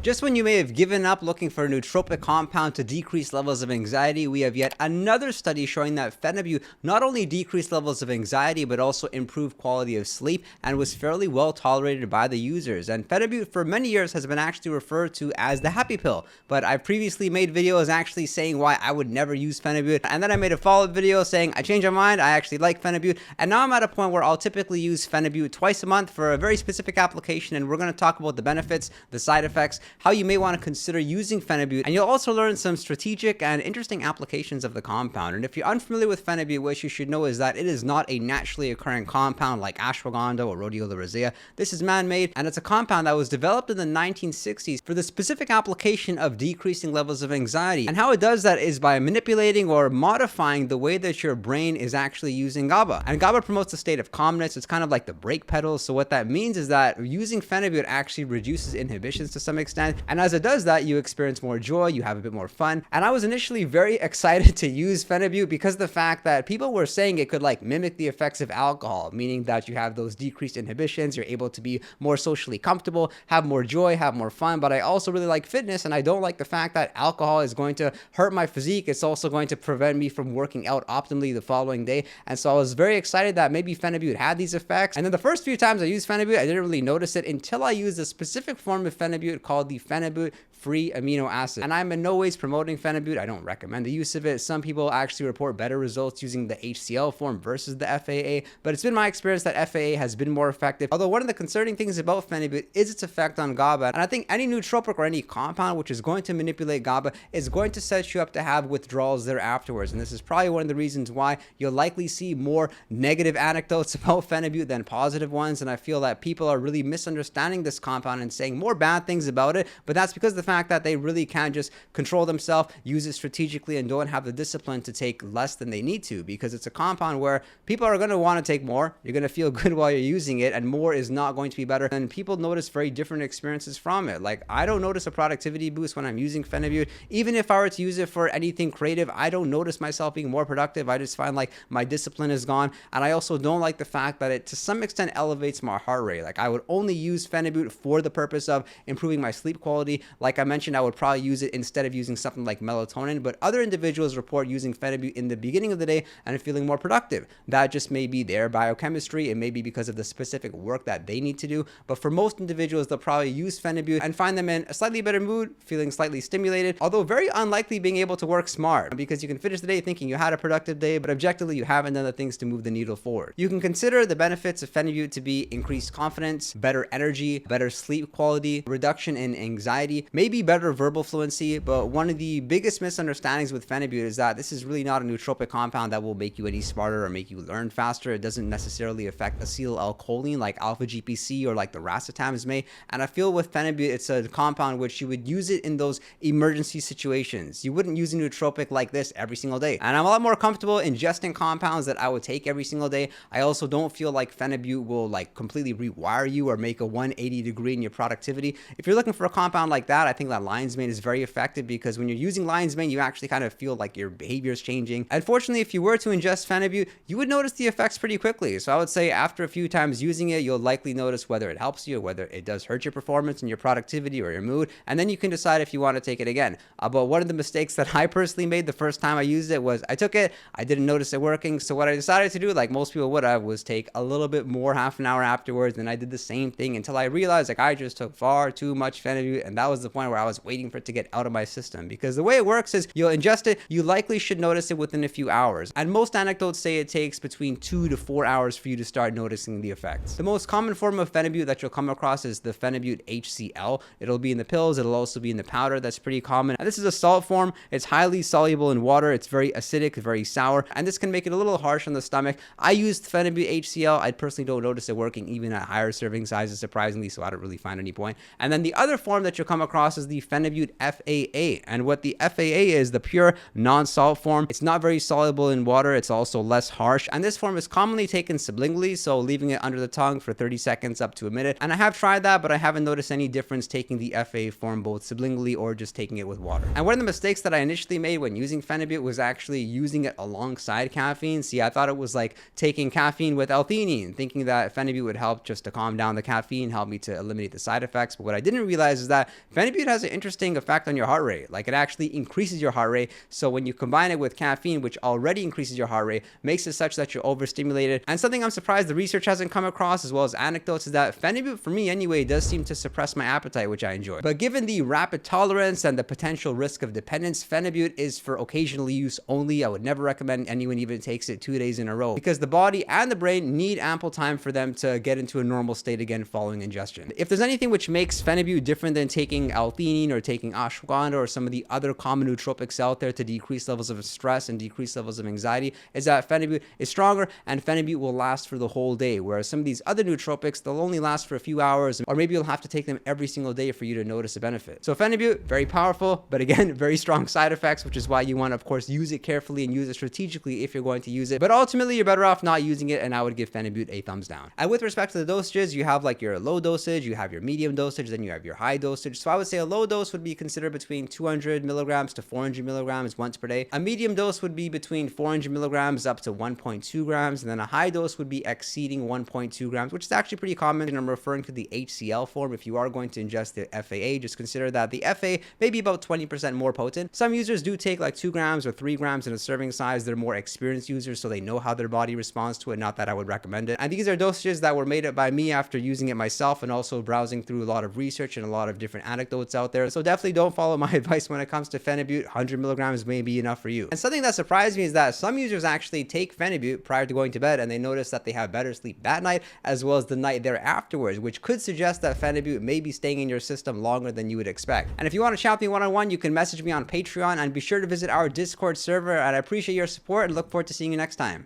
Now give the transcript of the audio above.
Just when you may have given up looking for a nootropic compound to decrease levels of anxiety, we have yet another study showing that Phenibut not only decreased levels of anxiety, but also improved quality of sleep and was fairly well tolerated by the users. And Phenibut for many years has been actually referred to as the happy pill, but I've previously made videos actually saying why I would never use Phenibut, and then I made a follow-up video saying I changed my mind, I actually like Phenibut, and now I'm at a point where I'll typically use Phenibut twice a month for a very specific application, and we're going to talk about the benefits, the side effects, how you may want to consider using Phenibut, and you'll also learn some strategic and interesting applications of the compound. And if you're unfamiliar with Phenibut, what you should know is that it is not a naturally occurring compound like ashwagandha or rhodiola rosea. This is man-made, and it's a compound that was developed in the 1960s for the specific application of decreasing levels of anxiety. And how it does that is by manipulating or modifying the way that your brain is actually using GABA. And GABA promotes a state of calmness. It's kind of like the brake pedal. So what that means is that using Phenibut actually reduces inhibitions to some extent. And as it does that, you experience more joy, you have a bit more fun. And I was initially very excited to use Phenibut because of the fact that people were saying it could like mimic the effects of alcohol, meaning that you have those decreased inhibitions, you're able to be more socially comfortable, have more joy, have more fun. But I also really like fitness, and I don't like the fact that alcohol is going to hurt my physique. It's also going to prevent me from working out optimally the following day. And so I was very excited that maybe Phenibut had these effects. And then the first few times I used Phenibut, I didn't really notice it until I used a specific form of Phenibut called the Phenibut free amino acid. And I'm in no ways promoting Phenibut. I don't recommend the use of it. Some people actually report better results using the HCl form versus the FAA, but it's been my experience that FAA has been more effective. Although one of the concerning things about Phenibut is its effect on GABA. And I think any nootropic or any compound which is going to manipulate GABA is going to set you up to have withdrawals there afterwards. And this is probably one of the reasons why you'll likely see more negative anecdotes about Phenibut than positive ones. And I feel that people are really misunderstanding this compound and saying more bad things about it, but that's because of the fact that they really can't just control themselves, use it strategically, and don't have the discipline to take less than they need to, because it's a compound where people are going to want to take more. You're going to feel good while you're using it, and more is not going to be better. And people notice very different experiences from it. Like, I don't notice a productivity boost when I'm using Phenibut. Even if I were to use it for anything creative, I don't notice myself being more productive. I just find like my discipline is gone. And I also don't like the fact that it to some extent elevates my heart rate. Like, I would only use Phenibut for the purpose of improving my sleep quality. Like I mentioned, I would probably use it instead of using something like melatonin, but other individuals report using Phenibut in the beginning of the day and feeling more productive. That just may be their biochemistry. It may be because of the specific work that they need to do, but for most individuals, they'll probably use Phenibut and find them in a slightly better mood, feeling slightly stimulated, although very unlikely being able to work smart, because you can finish the day thinking you had a productive day, but objectively you haven't done the things to move the needle forward. You can consider the benefits of Phenibut to be increased confidence, better energy, better sleep quality, reduction in anxiety, maybe better verbal fluency. But one of the biggest misunderstandings with Phenibut is that this is really not a nootropic compound that will make you any smarter or make you learn faster. It doesn't necessarily affect acetylcholine like alpha GPC or like the racetams may. And I feel with Phenibut, it's a compound which you would use it in those emergency situations. You wouldn't use a nootropic like this every single day. And I'm a lot more comfortable ingesting compounds that I would take every single day. I also don't feel like Phenibut will like completely rewire you or make a 180 degree in your productivity. If you're looking for a compound like that, I think that lion's mane is very effective, because when you're using lion's mane, you actually kind of feel like your behavior is changing. Unfortunately, if you were to ingest Phenibut, you would notice the effects pretty quickly. So I would say after a few times using it, you'll likely notice whether it helps you or whether it does hurt your performance and your productivity or your mood, and then you can decide if you want to take it again. But one of the mistakes that I personally made the first time I used it was I took it, I didn't notice it working, so what I decided to do, like most people would have, was take a little bit more half an hour afterwards, and I did the same thing until I realized like I just took far too much Phenibut, and that was the point where I was waiting for it to get out of my system. Because the way it works is you'll ingest it, you likely should notice it within a few hours, and most anecdotes say it takes between 2 to 4 hours for you to start noticing the effects. The most common form of Phenibut that you'll come across is the Phenibut HCl. It'll be in the pills, it'll also be in the powder. That's pretty common. And this is a salt form. It's highly soluble in water. It's very acidic, very sour, and this can make it a little harsh on the stomach. I used Phenibut HCl. I personally don't notice it working even at higher serving sizes, surprisingly, so I don't really find any point. And then the other form that you'll come across is the Phenibut FAA. And what the FAA is, the pure non-salt form, it's not very soluble in water. It's also less harsh. And this form is commonly taken sublingually, so leaving it under the tongue for 30 seconds up to a minute. And I have tried that, but I haven't noticed any difference taking the FAA form both sublingually or just taking it with water. And one of the mistakes that I initially made when using Phenibut was actually using it alongside caffeine. See, I thought it was like taking caffeine with L-theanine, thinking that Phenibut would help just to calm down the caffeine, help me to eliminate the side effects. But what I didn't realize is that Phenibut Phenibut has an interesting effect on your heart rate. Like, it actually increases your heart rate. So when you combine it with caffeine, which already increases your heart rate, makes it such that you're overstimulated. And something I'm surprised the research hasn't come across, as well as anecdotes, is that Phenibut, for me anyway, does seem to suppress my appetite, which I enjoy. But given the rapid tolerance and the potential risk of dependence, Phenibut is for occasional use only. I would never recommend anyone even takes it 2 days in a row, because the body and the brain need ample time for them to get into a normal state again following ingestion. If there's anything which makes Phenibut different than taking L-theanine or taking ashwagandha or some of the other common nootropics out there to decrease levels of stress and decrease levels of anxiety, is that Phenibut is stronger, and Phenibut will last for the whole day, whereas some of these other nootropics, they'll only last for a few hours, or maybe you'll have to take them every single day for you to notice a benefit. So Phenibut, very powerful, but again, very strong side effects, which is why you want to, of course, use it carefully and use it strategically if you're going to use it. But ultimately, you're better off not using it, and I would give Phenibut a thumbs down. And with respect to the dosages, you have like your low dosage, you have your medium dosage, then you have your high dosage. So I would say a low dose would be considered between 200 milligrams to 400 milligrams once per day. A medium dose would be between 400 milligrams up to 1.2 grams, and then a high dose would be exceeding 1.2 grams, which is actually pretty common. And I'm referring to the HCl form. If you are going to ingest the FAA, just consider that the FA may be about 20% more potent. Some users do take like 2 grams or 3 grams in a serving size. They're more experienced users, so they know how their body responds to it. Not that I would recommend it. And these are dosages that were made up by me after using it myself and also browsing through a lot of research and a lot of different anecdotes out there. So definitely don't follow my advice when it comes to Phenibut. 100 milligrams may be enough for you. And something that surprised me is that some users actually take Phenibut prior to going to bed, and they notice that they have better sleep that night as well as the night there afterwards, which could suggest that Phenibut may be staying in your system longer than you would expect. And if you want to chat with me one-on-one, you can message me on Patreon, and be sure to visit our Discord server. And I appreciate your support and look forward to seeing you next time.